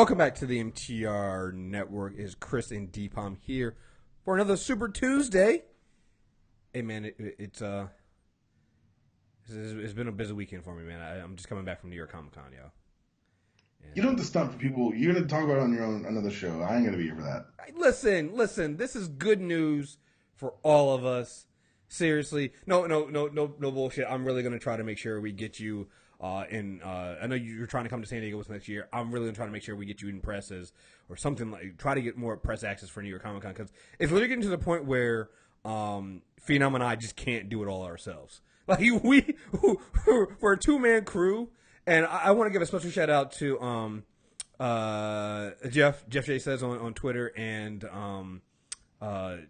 Welcome back to the MTR Network. It's Chris and Deepam here for another Super Tuesday. Hey man, it's been a busy weekend for me, man. I'm just coming back from New York Comic Con, yo. And you don't have to stunt for people. You're gonna talk about it on your own another show. I ain't gonna be here for that. Listen. This is good news for all of us. Seriously, no bullshit. I'm really gonna try to make sure we get you. I know you're trying to come to San Diego with next year. I'm really trying to make sure we get you in presses or something like try to get more press access for New York Comic Con because it's literally getting to the point where Phenom and I just can't do it all ourselves. Like we're a 2-man crew, and I want to give a special shout out to Jeff J says on Twitter and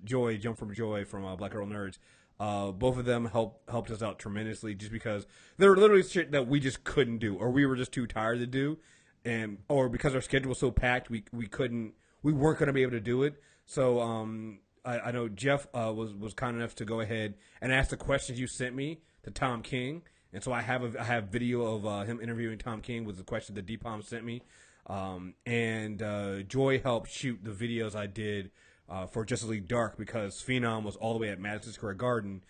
Joy Jump from Joy from Black Girl Nerds. Both of them helped us out tremendously just because there were literally shit that we just couldn't do or we were just too tired to do or because our schedule was so packed we weren't going to be able to do it. So I know Jeff was kind enough to go ahead and ask the questions you sent me to Tom King, and so I have video of him interviewing Tom King with the question that Deepam sent me, and Joy helped shoot the videos I did for Justice League Dark because Phenom was all the way at Madison Square Garden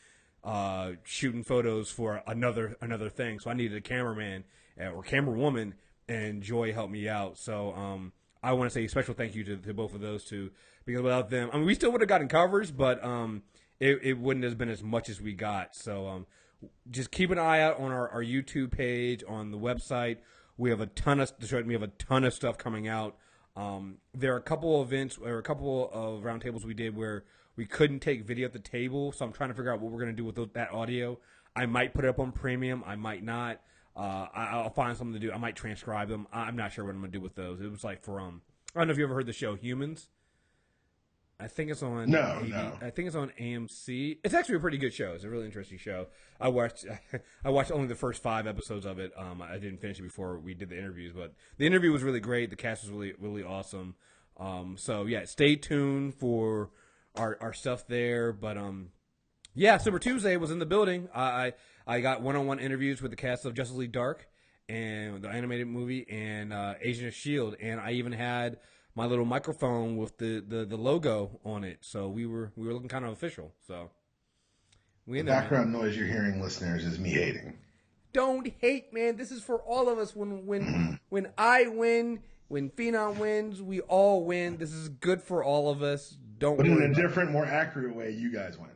shooting photos for another thing. So I needed a cameraman or camerawoman, and Joy helped me out. So I want to say a special thank you to both of those two because without them, I mean, we still would have gotten coverage, but it wouldn't have been as much as we got. So just keep an eye out on our YouTube page, on the website. We have a ton of stuff coming out. There are a couple of events or a couple of roundtables we did where we couldn't take video at the table, so I'm trying to figure out what we're going to do with that audio. I might put it up on premium. I might not. I'll find something to do. I might transcribe them. I'm not sure what I'm going to do with those. It was like for I don't know if you ever heard the show Humans. I think it's on. No. I think it's on AMC. It's actually a pretty good show. It's a really interesting show. I watched only the first 5 episodes of it. I didn't finish it before we did the interviews, but the interview was really great. The cast was really awesome. So yeah, stay tuned for our stuff there. But yeah, Super Tuesday was in the building. I got one-on-one interviews with the cast of Justice League Dark and the animated movie and Agent of S.H.I.E.L.D. and I even had my little microphone with the logo on it, so we were looking kind of official. So the background noise you're hearing, listeners, is me hating. Don't hate, man. This is for all of us. When I win, when Phenom wins, we all win. This is good for all of us. But in a different, more accurate way, you guys win.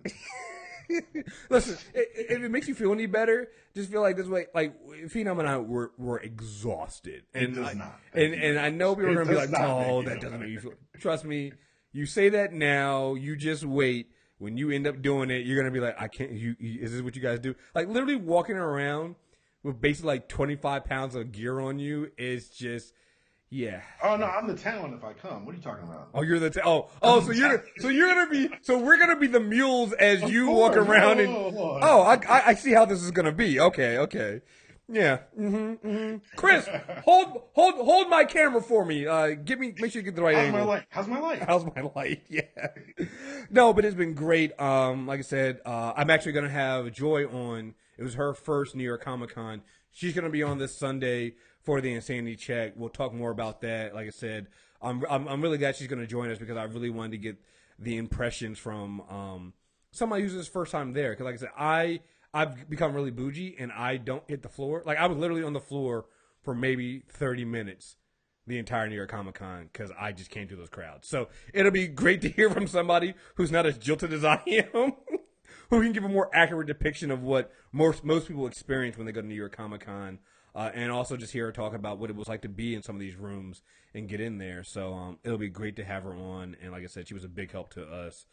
Listen, if it makes you feel any better, just feel like this way. Like Phenom and I were exhausted, and it does not. And I know people are going to be like, "No, that doesn't make you feel." Trust me, you say that now. You just wait. When you end up doing it, you're going to be like, "I can't." Is this what you guys do? Like literally walking around with basically like 25 pounds of gear on you is just. Yeah. Oh no, I'm the talent if I come. What are you talking about? Oh, you're the so we're gonna be the mules as you walk around and. Oh, I see how this is gonna be. Okay. Yeah. Chris, hold my camera for me. Make sure you get the right angle. How's my light? Yeah. No, but it's been great. Like I said, I'm actually gonna have Joy on. It was her first New York Comic Con. She's gonna be on this Sunday for the Insanity Check. We'll talk more about that. Like I said, I'm really glad she's going to join us because I really wanted to get the impressions from somebody who's his first time there. Because like I said, I've become really bougie and I don't hit the floor. Like I was literally on the floor for maybe 30 minutes the entire New York Comic Con because I just can't do those crowds. So it'll be great to hear from somebody who's not as jilted as I am. Who can give a more accurate depiction of what most people experience when they go to New York Comic Con. And also just hear her talk about what it was like to be in some of these rooms and get in there. So it'll be great to have her on. And like I said, she was a big help to us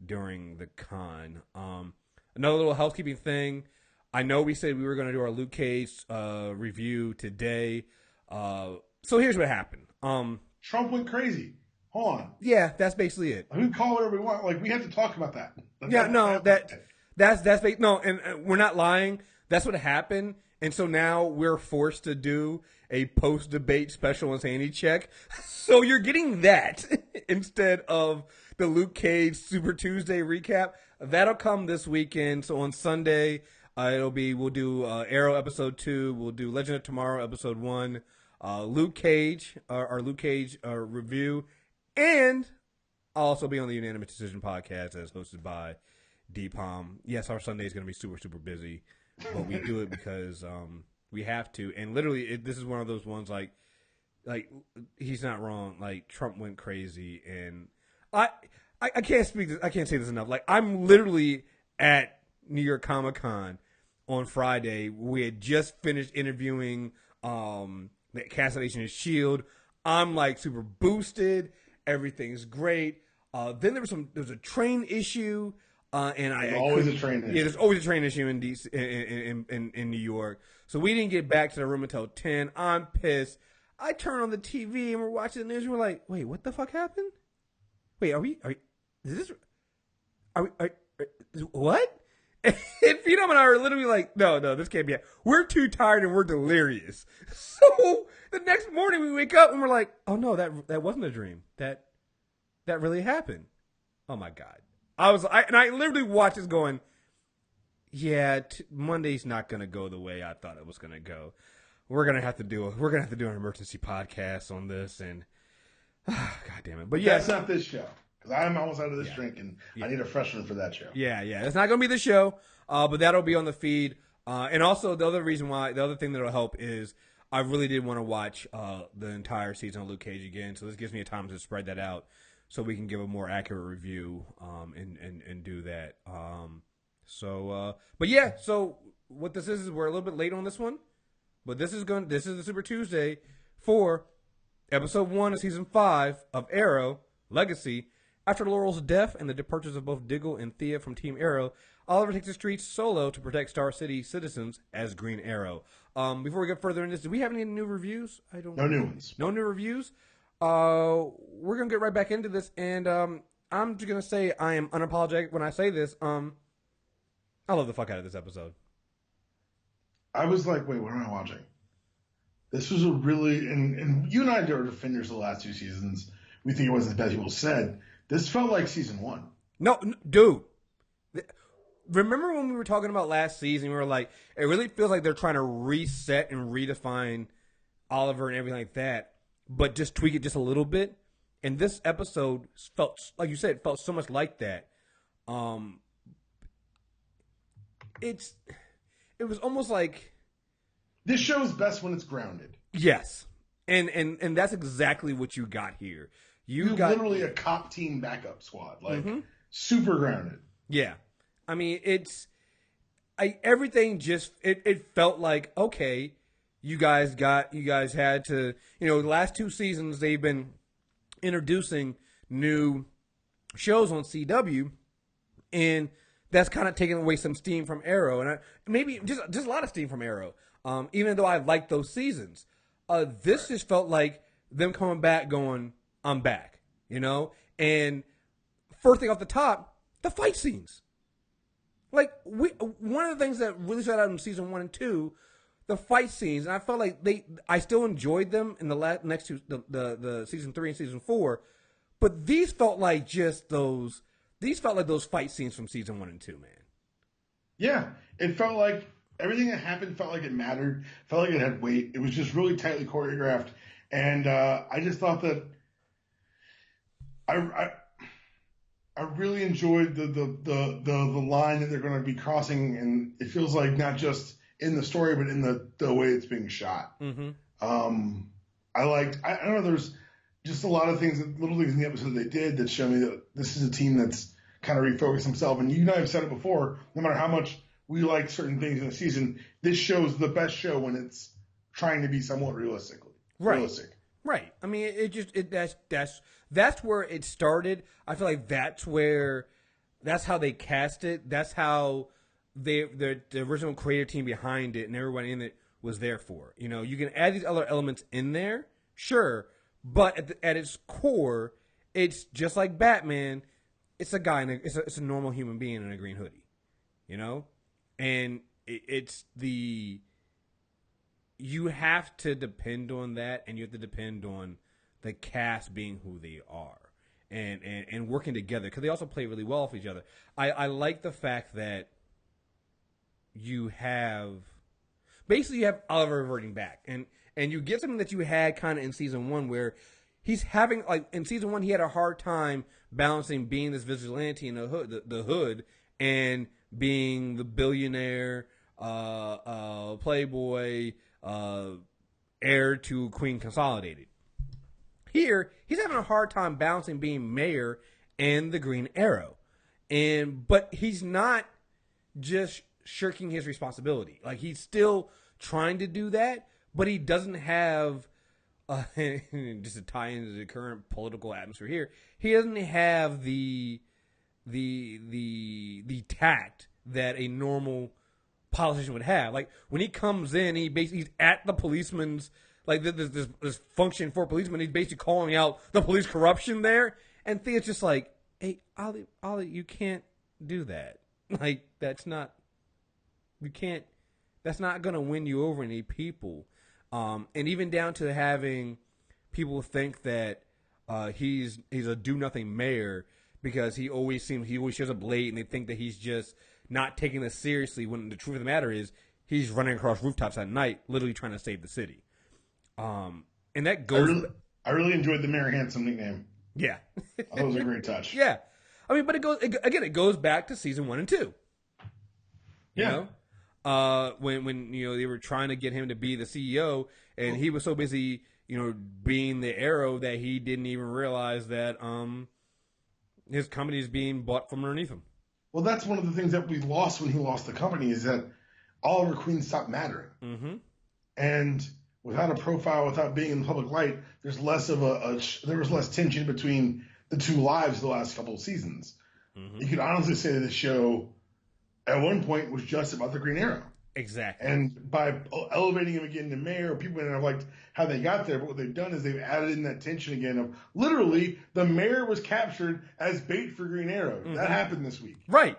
during the con. Another little housekeeping thing. I know we said we were going to do our Luke Cage review today. So here's what happened. Trump went crazy. Hold on. Yeah, that's basically it. We can call it whatever we want. Like we have to talk about that. And we're not lying. That's what happened. And so now we're forced to do a post-debate special Insanity Check. So you're getting that instead of the Luke Cage Super Tuesday recap. That'll come this weekend. So on Sunday, we'll do Arrow episode 2. We'll do Legend of Tomorrow episode 1. Luke Cage, our Luke Cage review, and I'll also be on the Unanimous Decision podcast as hosted by D-Palm. Yes, our Sunday is going to be super, super busy, but we do it because we have to. And literally, this is one of those ones like he's not wrong. Like Trump went crazy, and I can't speak. I can't say this enough. Like I'm literally at New York Comic Con on Friday. We had just finished interviewing the cast of Agents of S.H.I.E.L.D. I'm like super boosted. Everything's great. Then there was a train issue. And there's always a train issue. Yeah, there's always a train issue in DC, in New York. So we didn't get back to the room until 10. I'm pissed. I turn on the TV and we're watching the news. And we're like, wait, what the fuck happened? Wait, what? And Phenom and I are literally like, no, this can't be it. We're too tired and we're delirious. So the next morning we wake up and we're like, oh no, that wasn't a dream. That really happened. Oh my God. I literally watched this going, yeah, Monday's not going to go the way I thought it was going to go. We're going to have to do an emergency podcast on this, and God damn it. But yeah, that's not this show. Because I'm almost out of this drink, and I need a fresh one for that show. Yeah. It's not going to be the show, but that'll be on the feed. And also, the other thing that'll help is I really did want to watch the entire season of Luke Cage again, so this gives me a time to spread that out so we can give a more accurate review and do that. But yeah, so what this is we're a little bit late on this one, but this is the Super Tuesday for episode 1 of season 5 of Arrow Legacy. After Laurel's death and the departures of both Diggle and Thea from Team Arrow, Oliver takes the streets solo to protect Star City citizens as Green Arrow. Before we get further into this, do we have any new reviews? No new ones. No new reviews? We're going to get right back into this, and I'm just going to say I am unapologetic when I say this. I love the fuck out of this episode. I was like, wait, what am I watching? This was a really, and you and I are defenders of the last 2 seasons. We think it wasn't as bad as people said. This felt like season 1. No, dude. Remember when we were talking about last season, we were like, it really feels like they're trying to reset and redefine Oliver and everything like that, but just tweak it just a little bit. And this episode felt, like you said, felt so much like that. It was almost like this show is best when it's grounded. Yes, and that's exactly what you got here. You got literally a cop team backup squad, like super grounded. Yeah, I mean everything just it felt like okay. You guys had to, the last 2 seasons they've been introducing new shows on CW, and that's kind of taking away some steam from Arrow, and maybe just a lot of steam from Arrow. Even though I liked those seasons, this just felt like them coming back, going, "I'm back," And first thing off the top, the fight scenes. Like one of the things that really stood out in season 1 and 2. The fight scenes, and I felt like I still enjoyed them in the next 2, the season 3 and season 4, but these felt like those fight scenes from season 1 and 2, man. Yeah, it felt like everything that happened felt like it mattered, felt like it had weight. It was just really tightly choreographed, and I just thought that I really enjoyed the line that they're going to be crossing, and it feels like not just in the story, but in the way it's being shot. Mm-hmm. I don't know, there's just a lot of little things in the episode they did that show me that this is a team that's kind of refocused themselves. And you and I have said it before, no matter how much we like certain things in the season, this show's the best show when it's trying to be somewhat realistic. Right. I mean, that's where it started. I feel like that's how they cast it. That's how the original creative team behind it and everyone in it was there for. You can add these other elements in there, sure, but at its core, it's just like Batman. It's a guy, it's a normal human being in a green hoodie, and you have to depend on that, and you have to depend on the cast being who they are and working together because they also play really well off each other. I like the fact that you have Oliver reverting back, and And you get something that you had kind of in season 1 where he's having, like, in season 1, he had a hard time balancing being this vigilante in the hood and being the billionaire, playboy, heir to Queen Consolidated. Here, he's having a hard time balancing being mayor and the Green Arrow. But he's not just shirking his responsibility. Like, he's still trying to do that, but he doesn't have, just to tie into the current political atmosphere here, he doesn't have the tact that a normal politician would have. Like, when he comes in, he's at the policeman's, like, this function for policemen. He's basically calling out the police corruption there. And Thea's just like, hey, Ollie, you can't do that. Like, that's not going to win you over any people. And even down to having people think that he's a do-nothing mayor because he always shows up late, and they think that he's just not taking this seriously, when the truth of the matter is he's running across rooftops at night, literally trying to save the city. And that goes... I really enjoyed the Mayor Handsome nickname. Yeah. That was a great touch. Yeah. I mean, but it goes back to season 1 and 2. Yeah. You know? When they were trying to get him to be the CEO, and he was so busy, being the Arrow, that he didn't even realize that his company is being bought from underneath him. Well, that's one of the things that we lost when he lost the company, is that Oliver Queen stopped mattering. Mm-hmm. And without a profile, without being in the public light, there's less of there was less tension between the two lives the last couple of seasons. Mm-hmm. You could honestly say that the show at one point was just about the Green Arrow. Exactly. And by elevating him again to mayor, people may not have liked how they got there, but what they've done is they've added in that tension again of literally the mayor was captured as bait for Green Arrow. Mm-hmm. That happened this week. Right.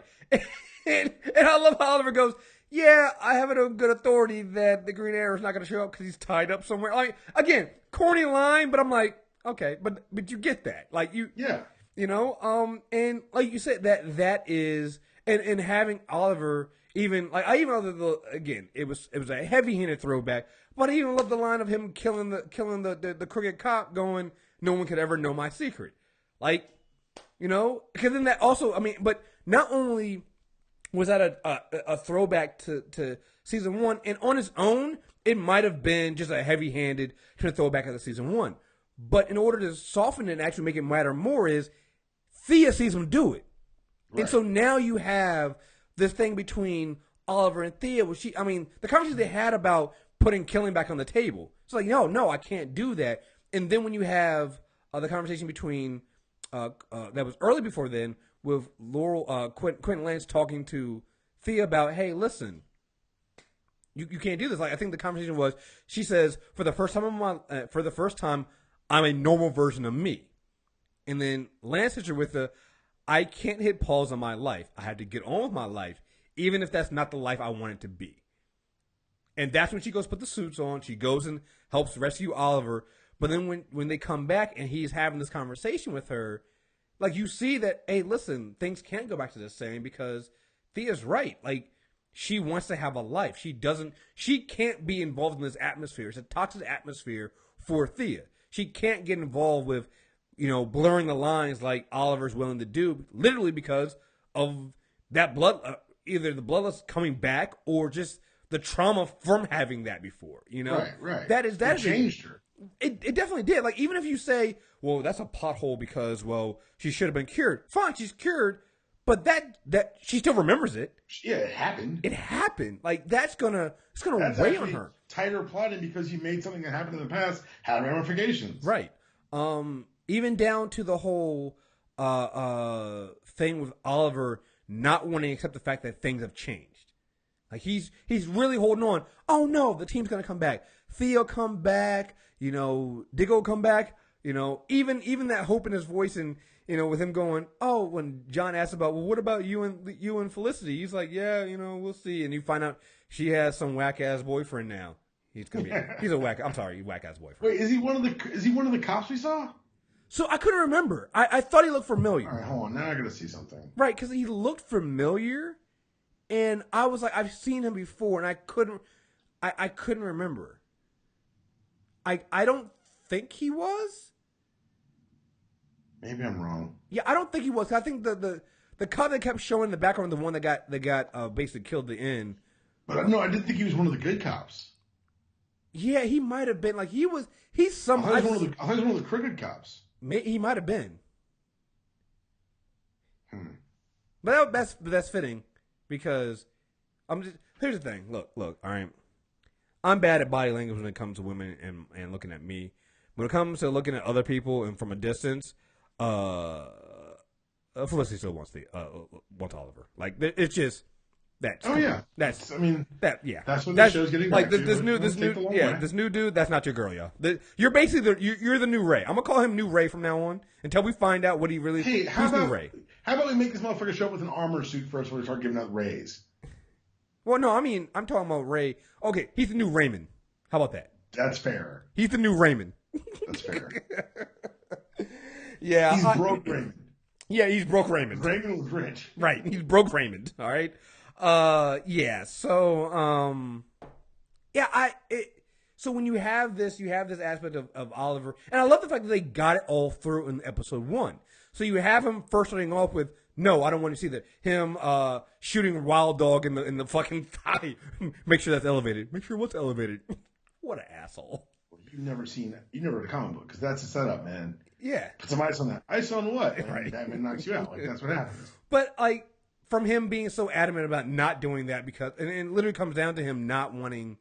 And I love how Oliver goes, yeah, I have it on good authority that the Green Arrow is not going to show up because he's tied up somewhere. Like, again, corny line, but I'm like, okay, but you get that. Like, yeah. And like you said, that is, and having Oliver, even like, I even love again, it was a heavy-handed throwback, but I even love the line of him killing the crooked cop, going, no one could ever know my secret. Like, because then that also, I mean, but not only was that a throwback to season 1, and on its own, it might have been just a heavy-handed kind of throwback of the season 1. But in order to soften it and actually make it matter more, is Thea sees him do it. Right. And so now you have this thing between Oliver and Thea, where the conversation they had about putting killing back on the table. It's like, no, I can't do that. And then when you have the conversation between, that was early before then, with Quentin Lance talking to Thea about, hey, listen, you can't do this. Like, I think the conversation was, she says, for the first time, I'm a normal version of me. And then Lance hits her with I can't hit pause on my life. I have to get on with my life, even if that's not the life I want it to be. And that's when she goes put the suits on. She goes and helps rescue Oliver. But then when they come back and he's having this conversation with her, like, you see that, hey, listen, things can't go back to the same, because Thea's right. Like, she wants to have a life. She can't be involved in this atmosphere. It's a toxic atmosphere for Thea. She can't get involved with, blurring the lines like Oliver's willing to do, literally because of that either the bloodlust coming back or just the trauma from having that before, Right. That changed her. It definitely did. Like, even if you say, well, that's a pothole because, well, she should have been cured. Fine, she's cured, but that she still remembers it. Yeah, it happened. It happened. Like, it's gonna weigh on her. Tighter plotting, because you made something that happened in the past had ramifications. Right. Even down to the whole thing with Oliver not wanting to accept the fact that things have changed. Like, he's really holding on. Oh no, the team's gonna come back. Theo come back. Diggle come back. Even that hope in his voice, and with him going, oh, when John asks about, well, what about you and Felicity? He's like, yeah, we'll see. And you find out she has some whack ass boyfriend now. He's a whack ass boyfriend. Wait, is he one of the cops we saw? So I couldn't remember. I thought he looked familiar. All right, hold on. Now I gotta see something. Right, because he looked familiar, and I was like, I've seen him before, and I couldn't remember. I don't think he was. Maybe I'm wrong. Yeah, I don't think he was. I think the cop that kept showing in the background, the one that got basically killed at the end. But no, I didn't think he was one of the good cops. Yeah, he might have been. Like, he's some. I thought he was one of the crooked cops. He might have been. Hmm. But that's fitting because here's the thing. Look. All right, I'm bad at body language when it comes to women and looking at me. When it comes to looking at other people and from a distance, Felicity still wants Oliver. Like, it's just that. Oh yeah, that's what the show's getting like. Back This new dude. That's not your girl, yo. You're basically you're the new Ray. I'm gonna call him New Ray from now on until we find out what he really. Hey, New Ray? How about we make this motherfucker show up with an armor suit first before we start giving out rays? Well, no, I mean I'm talking about Ray. Okay, he's the new Raymond. How about that? That's fair. He's the new Raymond. That's fair. Yeah, he's broke Raymond. Yeah, he's broke Raymond. Raymond was rich. Right, he's broke Raymond. All right. Yeah. So, so when you have this aspect of Oliver, and I love the fact that they got it all through in episode 1. So you have him first starting off with, no, I don't want to see that. Him shooting Wild Dog in the fucking thigh. Make sure that's elevated. Make sure what's elevated. What an asshole. You've never read a comic book because that's a setup, man. Yeah. Put some ice on that. Ice on what? Right. Batman knocks you out. Like, that's what happens. But, like, from him being so adamant about not doing that because, and it literally comes down to him not wanting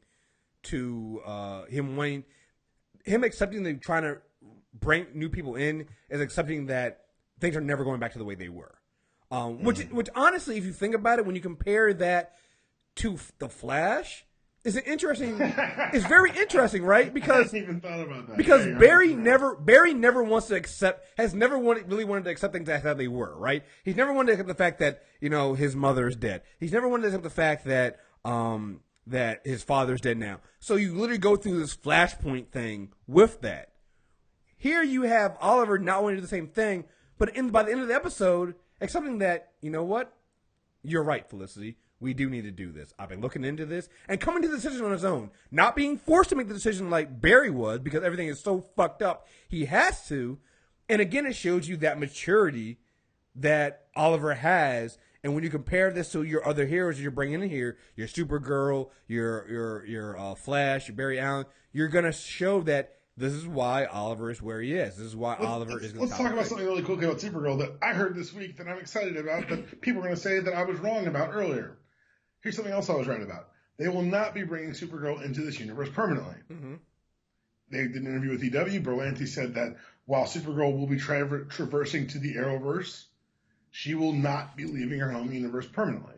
to, him accepting that trying to bring new people in is accepting that things are never going back to the way they were. Which honestly, if you think about it, when you compare that to the Flash, it's very interesting, right? Because I hadn't even thought about that. Because Barry never wants to accept, really wanted to accept things as how they were, right? He's never wanted to accept the fact that, his mother is dead. He's never wanted to accept the fact that, that his father's dead now. So you literally go through this flashpoint thing with that. Here you have Oliver not wanting to do the same thing, but by the end of the episode, accepting that, you know what? You're right, Felicity. We do need to do this. I've been looking into this and coming to the decision on his own. Not being forced to make the decision like Barry was because everything is so fucked up. He has to. And again, it shows you that maturity that Oliver has. And when you compare this to your other heroes you're bringing in here, your Supergirl, your Flash, your Barry Allen, you're going to show that this is why Oliver is where he is. This is why Oliver is going to Let's talk about something really quickly about Supergirl that I heard this week that I'm excited about that people are going to say that I was wrong about earlier. Here's something else I was right about. They will not be bringing Supergirl into this universe permanently. Mm-hmm. They did an interview with EW. Berlanti said that while Supergirl will be traversing to the Arrowverse, she will not be leaving her home universe permanently.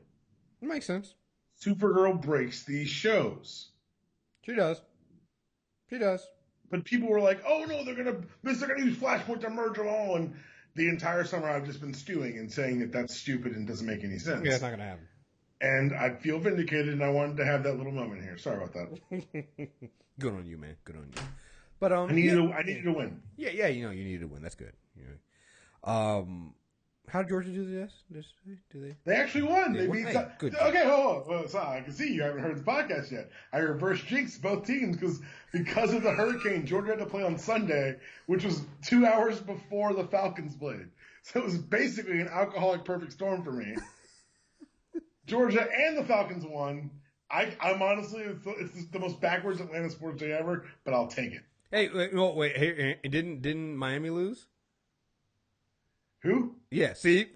It makes sense. Supergirl breaks these shows. She does. But people were like, "Oh no, they're gonna use Flashpoint to merge them all." And the entire summer, I've just been stewing and saying that that's stupid and doesn't make any sense. Yeah, it's not gonna happen. And I feel vindicated, and I wanted to have that little moment here. Sorry about that. Good on you, man. Good on you. But I needed to win. Yeah. You needed to win. That's good. How did Georgia do this? They actually won. They beat. Good. Okay, hold on. Well, so I can see you haven't heard the podcast yet. I reverse jinxed both teams because of the hurricane. Georgia had to play on Sunday, which was 2 hours before the Falcons played. So it was basically an alcoholic perfect storm for me. Georgia and the Falcons won. I'm honestly, it's the most backwards Atlanta sports day ever, but I'll take it. Hey, wait. Hey, didn't Miami lose? Who? Yeah. See,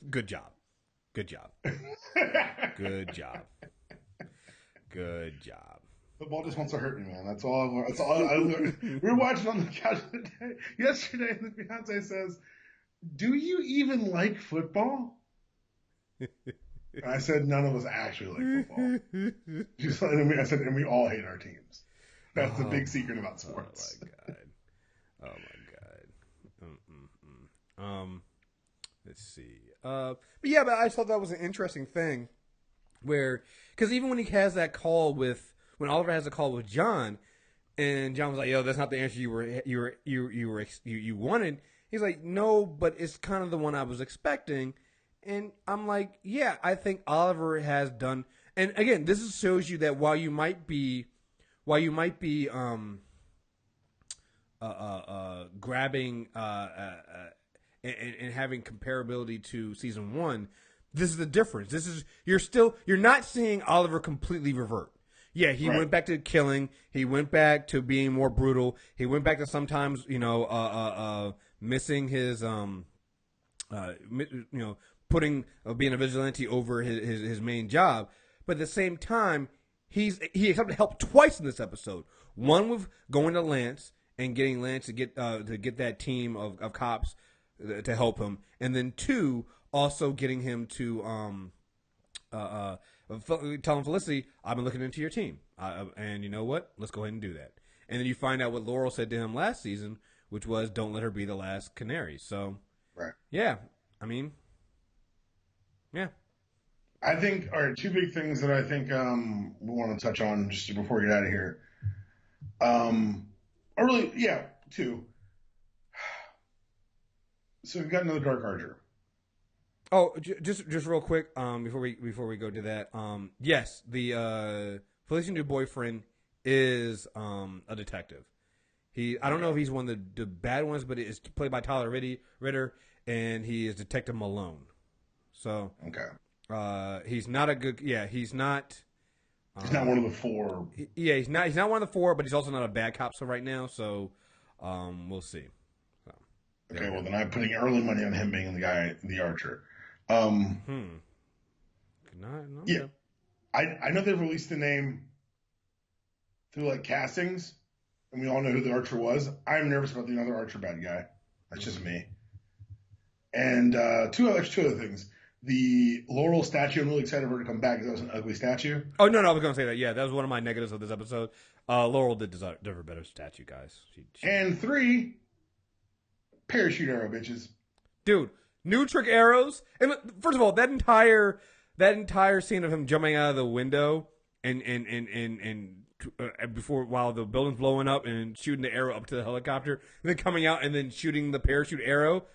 good job. Good job. The ball just wants to hurt me, man. That's all I learned. We were watching on the couch yesterday, and the fiance says, "Do you even like football?" And I said, "None of us actually like football." I said, "And we all hate our teams." That's the big secret about sports. Oh my god. Let's see. But I thought that was an interesting thing, because even when he has that call when Oliver has a call with John, and John was like, "Yo, that's not the answer you wanted." He's like, "No, but it's kind of the one I was expecting." And I'm like, yeah, I think Oliver has done. And again, this shows you that while you might be grabbing and having comparability to season 1, this is the difference. This is you're not seeing Oliver completely revert. Yeah, he went back to killing. He went back to being more brutal. He went back to sometimes, missing his, putting being a vigilante over his main job. But at the same time, he accepted help twice in this episode. One with going to Lance and getting Lance to get that team of cops to help him, and then 2, also getting him to telling Felicity, I've been looking into your team, and you know what? Let's go ahead and do that. And then you find out what Laurel said to him last season, which was, don't let her be the last canary. So, yeah, I mean, yeah. I think, all right, 2 big things that I think we want to touch on just before we get out of here. Yeah, 2. So we've got another Dark Archer. Oh, just real quick, before we go to that, yes, the Felicity new boyfriend is a detective. I don't know if he's one of the bad ones, but it's played by Tyler Ritter, and he is Detective Malone. So he's not a good. Yeah, he's not. He's not one of the 4. Yeah, he's not. He's not one of the 4, but he's also not a bad cop. So right now, we'll see. So, okay, well then I'm putting early money on him being the Archer. Yeah, I know they've released the name through like castings, and we all know who the Archer was. I'm nervous about the other Archer bad guy. That's just me. And 2 other things. The Laurel statue, I'm really excited for her to come back because that was an ugly statue. Oh, no, I was going to say that. Yeah, that was one of my negatives of this episode. Laurel did deserve a better statue, guys. And 3, parachute arrow, bitches. Dude, new trick arrows. And first of all, that entire scene of him jumping out of the window and while the building's blowing up and shooting the arrow up to the helicopter, and then coming out and then shooting the parachute arrow.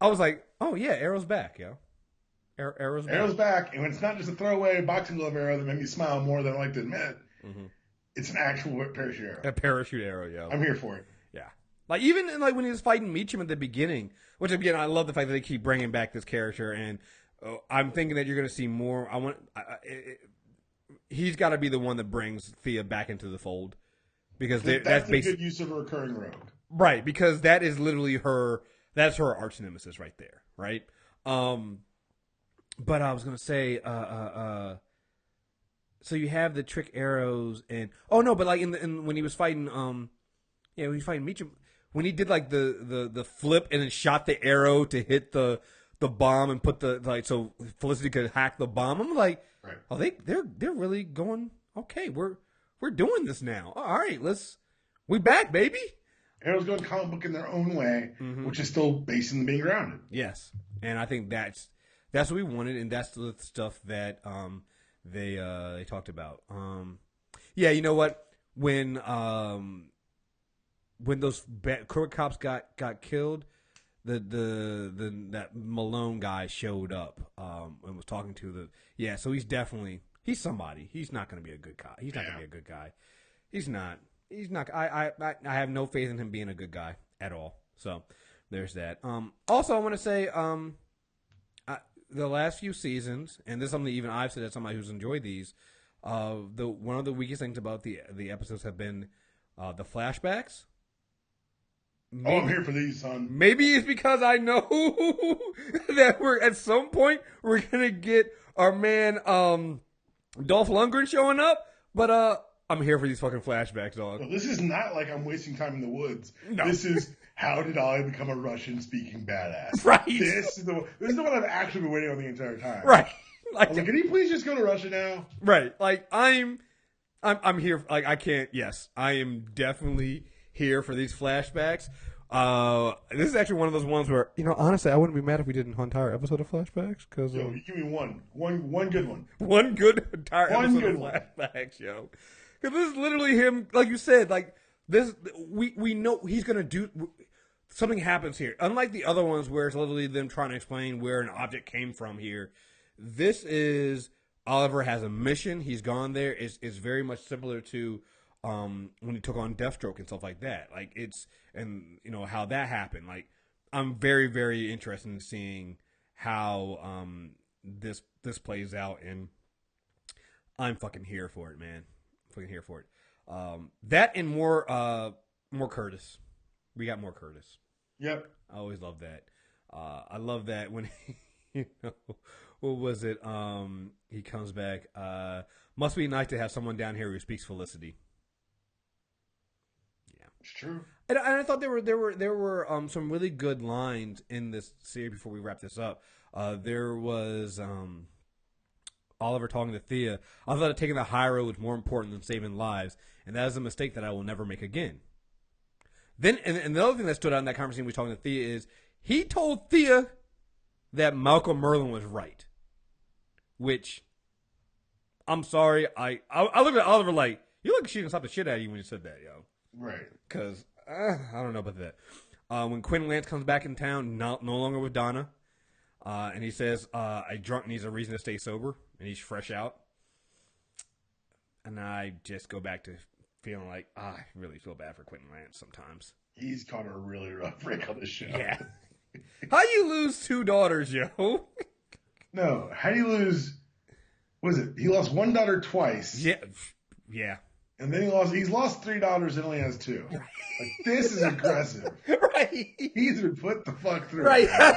I was like, oh yeah, Arrow's back, yo. Arrow's back, and it's not just a throwaway boxing glove arrow that made me smile more than I like to admit. Mm-hmm. It's an actual parachute arrow. A parachute arrow, yo. I'm here for it. Yeah, like even when he was fighting Meacham at the beginning, which again I love the fact that they keep bringing back this character, and I'm thinking that you're going to see more. He's got to be the one that brings Thea back into the fold because that's a good use of a recurring rogue, right? Because that is literally her. That's her arch nemesis right there, right? But I was gonna say, so you have the trick arrows and but like when he was fighting, when he was fighting Meacham, when he did like the flip and then shot the arrow to hit the bomb and put so Felicity could hack the bomb. I'm like, right. Oh, they're really going okay. We're doing this now. All right, we back, baby. Arrow's going comic book in their own way, which is still based in being grounded. Yes, and I think that's what we wanted, and that's the stuff that they talked about. Yeah, you know what? When those crooked cops got killed, that Malone guy showed up and was talking to so he's somebody. He's not going to be a good cop. He's not going to be a good guy. He's not. I have no faith in him being a good guy at all. So there's that. Also, I want to say the last few seasons, and this is something even I've said as somebody who's enjoyed these. One of the weakest things about the episodes have been the flashbacks. Maybe, I'm here for these, son. Maybe it's because I know that at some point we're gonna get our man Dolph Lundgren showing up, but I'm here for these fucking flashbacks, dog. Well, this is not like I'm wasting time in the woods. No. This is how did I become a Russian-speaking badass? Right. This is the one I've actually been waiting on the entire time. Right. Like, can he please just go to Russia now? Right. Like I'm here. Like I can't. Yes, I am definitely here for these flashbacks. This is actually one of those ones where honestly, I wouldn't be mad if we did an entire episode of flashbacks because you give me one good one. One good entire episode of flashbacks, yo. Because this is literally him, like you said, like this. We know he's gonna do something. Happens here, unlike the other ones where it's literally them trying to explain where an object came from. Here, this is Oliver has a mission. He's gone there. It's very much similar to when he took on Deathstroke and stuff like that. Like it's, and you know how that happened. Like I'm very, very interested in seeing how this plays out, and I'm fucking here for it, man. Fucking here for it. That and more Curtis. We got more Curtis. Yep. I always love that. I love that when you know, what was it? He comes back. Must be nice to have someone down here who speaks Felicity. Yeah, It's true. and I thought there were some really good lines in this series. Before we wrap this up, there was Oliver talking to Thea. I thought taking the high road was more important than saving lives, and that is a mistake that I will never make again. Then, and the other thing that stood out in that conversation we were talking to Thea is he told Thea that Malcolm Merlin was right. Which, I'm sorry, I looked at Oliver like, you look like she didn't slap the shit out of you when you said that, yo. Right. Because, I don't know about that. When Quentin Lance comes back in town, no longer with Donna, and he says, a drunk needs a reason to stay sober, and he's fresh out. And I just go back to feeling like, I really feel bad for Quentin Lance sometimes. He's caught a really rough break on this show. Yeah. How you lose 2 daughters, yo? No, how do you lose? Was it? He lost one daughter twice. Yeah. And then he's lost $3 and only has 2. Like, this is aggressive. Right. He's been put the fuck through. Right. How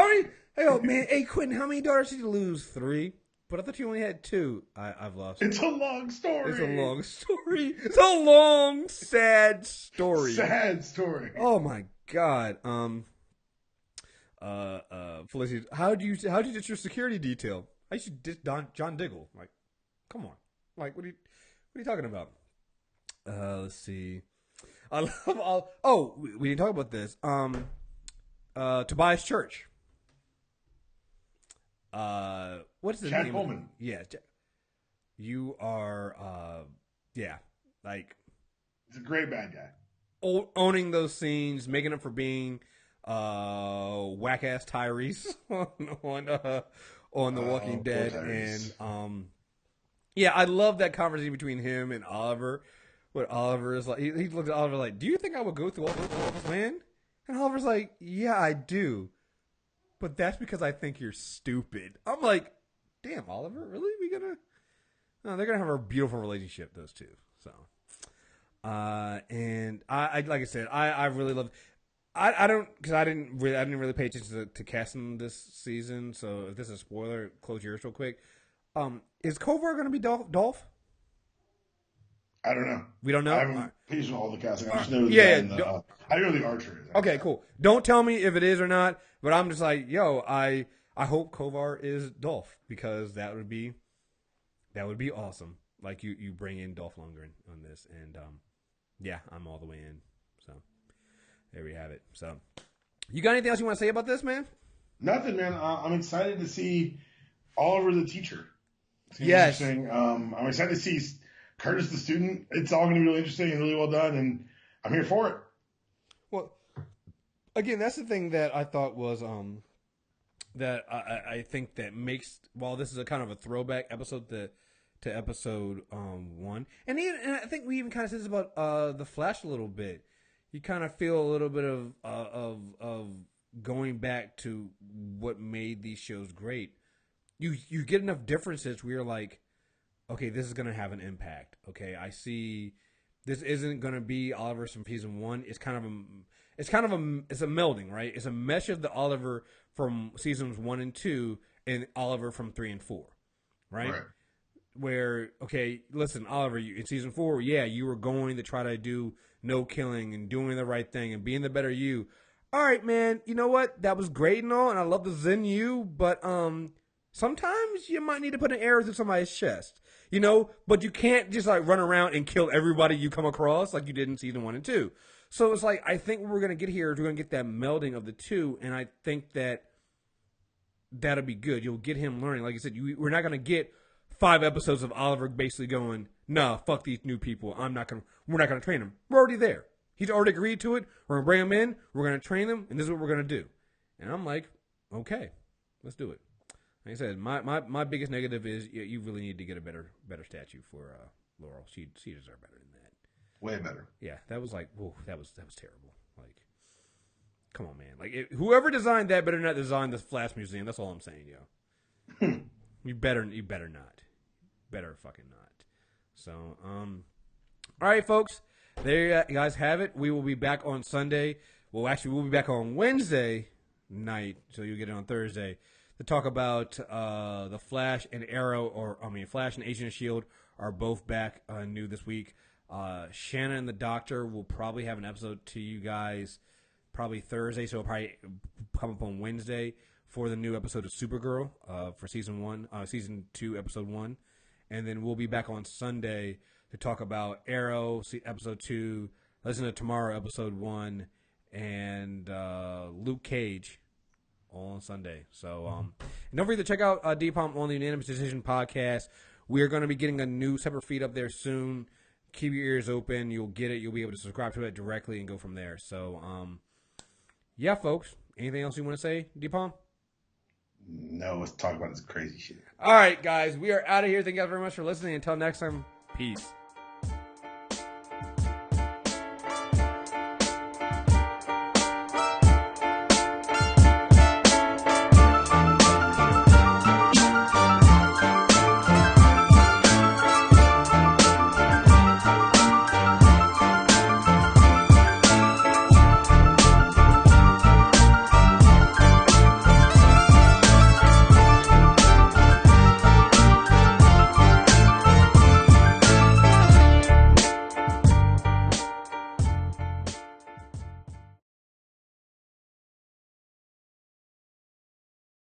many? Oh man, hey Quentin, how many daughters did you lose? 3. But I thought you only had 2. I've lost. It's a long story. It's a long story. It's a long, sad story. Sad story. Oh my god. Felicity, how did you ditch your security detail? I used to ditch John Diggle. Like, come on. Like, what are you talking about? Let's see. I love all. Oh, we didn't talk about this. Tobias Church. What is his Chad name? Coleman. Yeah. You are. Yeah. Like. He's a great bad guy. Owning those scenes, making up for being whack ass Tyrese on The Walking Dead, and yeah, I love that conversation between him and Oliver. What Oliver is like, he looks at Oliver like, "Do you think I would go through all this, man?" And Oliver's like, "Yeah, I do, but that's because I think you're stupid." I'm like, "Damn, Oliver, really? No, they're gonna have a beautiful relationship, those two." So. And I like I said, I really love. I didn't really pay attention to casting this season. So if this is a spoiler, close yours real quick. Is Kovar going to be Dolph? I don't know. We don't know. I haven't paid attention to all the casting. I just know I know the archer is. Okay, cool. Don't tell me if it is or not. But I'm just like, yo, I hope Kovar is Dolph, because that would be awesome. Like you bring in Dolph Lundgren on this, and yeah, I'm all the way in. So there we have it. So you got anything else you want to say about this, man? Nothing, man. I'm excited to see Oliver the teacher. Yes. Interesting. I'm excited to see Curtis the student. It's all going to be really interesting and really well done, and I'm here for it. Well, again, that's the thing that I thought was that I think that makes, while this is a kind of a throwback episode to episode 1, and I think we even kind of said this about the Flash a little bit. You kind of feel a little bit of going back to what made these shows great. You get enough differences where you're like, okay, this is gonna have an impact. Okay, I see. This isn't gonna be Oliver from season 1. It's a melding, right? It's a mesh of the Oliver from seasons 1 and 2 and Oliver from 3 and 4, right? Where, okay, listen, Oliver, in season 4, yeah, you were going to try to do no killing and doing the right thing and being the better you. All right, man, you know what? That was great and all, and I love the Zen you, but sometimes you might need to put an arrow through somebody's chest, you know? But you can't just like run around and kill everybody you come across like you did in season 1 and 2. So it's like, I think what we're going to get here is we're going to get that melding of the two, and I think that'll be good. You'll get him learning. Like you said, we're not going to get 5 episodes of Oliver basically going, nah, fuck these new people. We're not going to train them. We're already there. He's already agreed to it. We're going to bring him in. We're going to train them. And this is what we're going to do. And I'm like, okay, let's do it. Like I said, my biggest negative is you really need to get a better statue for Laurel. She deserved better than that. Way better. Yeah, that was like, whoa, that was terrible. Like, come on, man. Like, whoever designed that better not design the Flash Museum. That's all I'm saying, yo. You better not. Better fucking not. So, all right, folks. There you guys have it. We will be back on Sunday. Well, actually, we'll be back on Wednesday night, so you'll get it on Thursday, to talk about the Flash and Arrow, Flash and Agent of S.H.I.E.L.D. are both back new this week. Shanna and the Doctor will probably have an episode to you guys probably Thursday, so it'll probably come up on Wednesday for the new episode of Supergirl for season 2, episode 1. And then we'll be back on Sunday to talk about Arrow, episode 2, Listen to Tomorrow, episode 1, and Luke Cage all on Sunday. So, and don't forget to check out DPOM on the Unanimous Decision podcast. We are going to be getting a new separate feed up there soon. Keep your ears open. You'll get it. You'll be able to subscribe to it directly and go from there. So, yeah, folks. Anything else you want to say, DPOM? No, let's talk about this crazy shit. All right, guys. We are out of here. Thank you guys very much for listening. Until next time, peace.